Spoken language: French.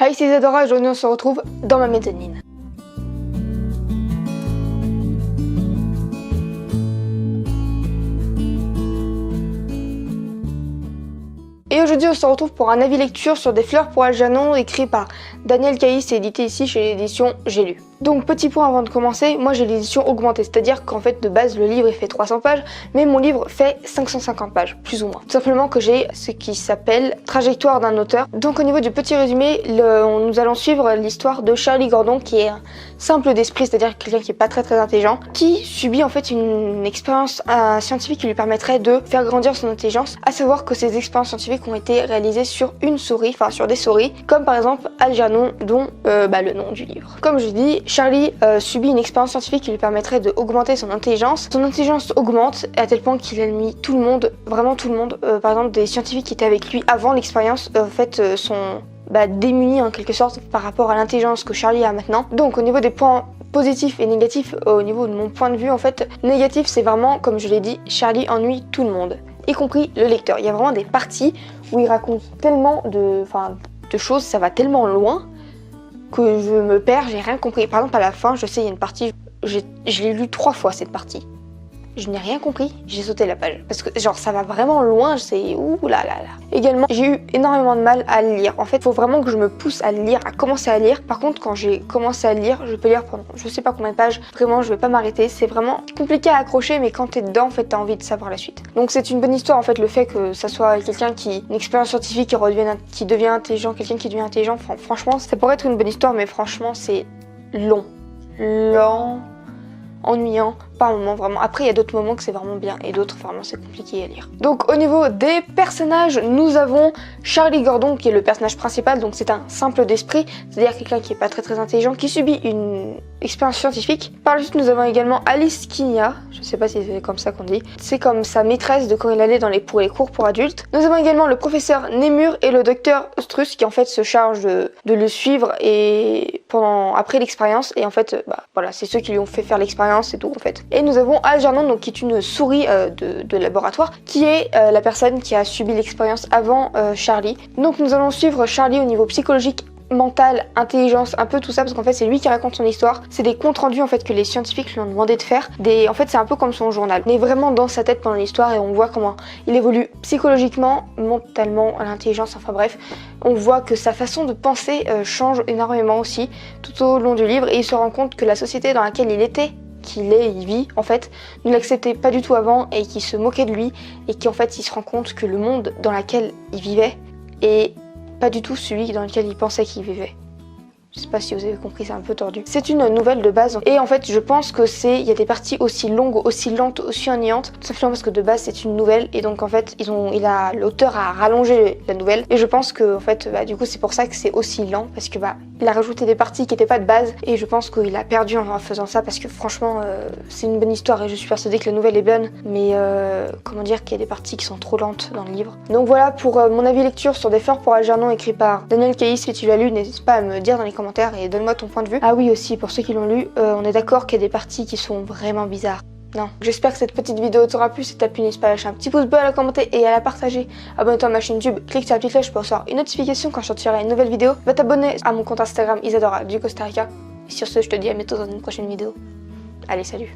Hi, c'est Isadora et aujourd'hui on se retrouve dans ma mezzanine. Et aujourd'hui on se retrouve pour un avis lecture sur Des fleurs pour Algernon écrit par Daniel Caïs et édité ici chez l'édition J'ai lu. Donc petit point avant de commencer, moi j'ai l'édition augmentée, c'est-à-dire qu'en fait de base le livre il fait 300 pages, mais mon livre fait 550 pages, plus ou moins. Tout simplement que j'ai ce qui s'appelle Trajectoire d'un auteur. Donc au niveau du petit résumé, nous allons suivre l'histoire de Charlie Gordon qui est un simple d'esprit, c'est-à-dire quelqu'un qui est pas très intelligent, qui subit en fait une expérience scientifique qui lui permettrait de faire grandir son intelligence, à savoir que ces expériences scientifiques ont été réalisées sur une souris, enfin sur des souris, comme par exemple Algernon dont le nom du livre. Comme je dis, Charlie subit une expérience scientifique qui lui permettrait d'augmenter son intelligence. Son intelligence augmente à tel point qu'il a mis tout le monde, vraiment tout le monde, par exemple des scientifiques qui étaient avec lui avant l'expérience, sont démunis en quelque sorte par rapport à l'intelligence que Charlie a maintenant. Donc au niveau des points positifs et négatifs, au niveau de mon point de vue en fait, négatif c'est vraiment, comme je l'ai dit, Charlie ennuie tout le monde, y compris le lecteur. Il y a vraiment des parties où il raconte tellement de choses, ça va tellement loin que je me perds, j'ai rien compris. Par exemple à la fin, je sais il y a une partie, je l'ai lu 3 fois cette partie. Je n'ai rien compris, j'ai sauté la page. Parce que genre ça va vraiment loin, c'est ouh là là là. Également, j'ai eu énormément de mal à le lire. En fait, il faut vraiment que je me pousse à le lire, à commencer à lire. Par contre, quand j'ai commencé à lire, je peux lire pendant je sais pas combien de pages. Vraiment, je vais pas m'arrêter. C'est vraiment compliqué à accrocher, mais quand t'es dedans, en fait, t'as envie de savoir la suite. Donc c'est une bonne histoire, en fait, le fait que ça soit quelqu'un qui, une expérience scientifique qui devient intelligent, quelqu'un qui devient intelligent. Franchement, ça pourrait être une bonne histoire, mais franchement, c'est long. Ennuyant par moment vraiment. Après il y a d'autres moments que c'est vraiment bien et d'autres vraiment c'est compliqué à lire. Donc au niveau des personnages, nous avons Charlie Gordon qui est le personnage principal, donc c'est un simple d'esprit, c'est-à-dire quelqu'un qui est pas très intelligent, qui subit une expérience scientifique. Par la suite nous avons également Alice Quinia, je sais pas si c'est comme ça qu'on dit, c'est comme sa maîtresse de quand il allait dans les cours pour adultes. Nous avons également le professeur Nemur et le docteur Struss qui en fait se chargent de le suivre et après l'expérience, et en fait voilà, c'est ceux qui lui ont fait faire l'expérience et tout en fait. Et nous avons Algernon, donc qui est une souris de laboratoire, qui est la personne qui a subi l'expérience avant Charlie. Donc nous allons suivre Charlie au niveau psychologique, mental, intelligence, un peu tout ça, parce qu'en fait c'est lui qui raconte son histoire. C'est des comptes rendus en fait que les scientifiques lui ont demandé de faire. En fait c'est un peu comme son journal. On est vraiment dans sa tête pendant l'histoire et on voit comment il évolue psychologiquement, mentalement, à l'intelligence, enfin bref. On voit que sa façon de penser change énormément aussi tout au long du livre, et il se rend compte que la société dans laquelle il vit en fait, ne l'acceptait pas du tout avant et qui se moquait de lui, et qu'en fait il se rend compte que le monde dans lequel il vivait est pas du tout celui dans lequel il pensait qu'il vivait. Je sais pas si vous avez compris, c'est un peu tordu. C'est une nouvelle de base et en fait je pense que il y a des parties aussi longues, aussi lentes, aussi ennuyantes, tout simplement parce que de base c'est une nouvelle et donc en fait l'auteur a rallongé la nouvelle, et je pense que en fait du coup c'est pour ça que c'est aussi lent, parce que il a rajouté des parties qui n'étaient pas de base, et je pense qu'il a perdu en faisant ça, parce que franchement c'est une bonne histoire et je suis persuadée que la nouvelle est bonne, mais comment dire qu'il y a des parties qui sont trop lentes dans le livre. Donc voilà pour mon avis lecture sur Des fleurs pour Algernon écrit par Daniel Caïs. Si tu l'as lu, n'hésite pas à me dire dans les commentaires et donne-moi ton point de vue. Ah oui aussi, pour ceux qui l'ont lu, on est d'accord qu'il y a des parties qui sont vraiment bizarres. Non. J'espère que cette petite vidéo t'aura plu. Si t'as plu, n'hésite pas à lâcher un petit pouce bleu, à la commenter et à la partager. Abonne-toi à ma chaîne YouTube, clique sur la petite cloche pour recevoir une notification quand je sortirai une nouvelle vidéo. Va t'abonner à mon compte Instagram Isadora du Costa Rica. Et sur ce, je te dis à bientôt dans une prochaine vidéo. Allez, salut.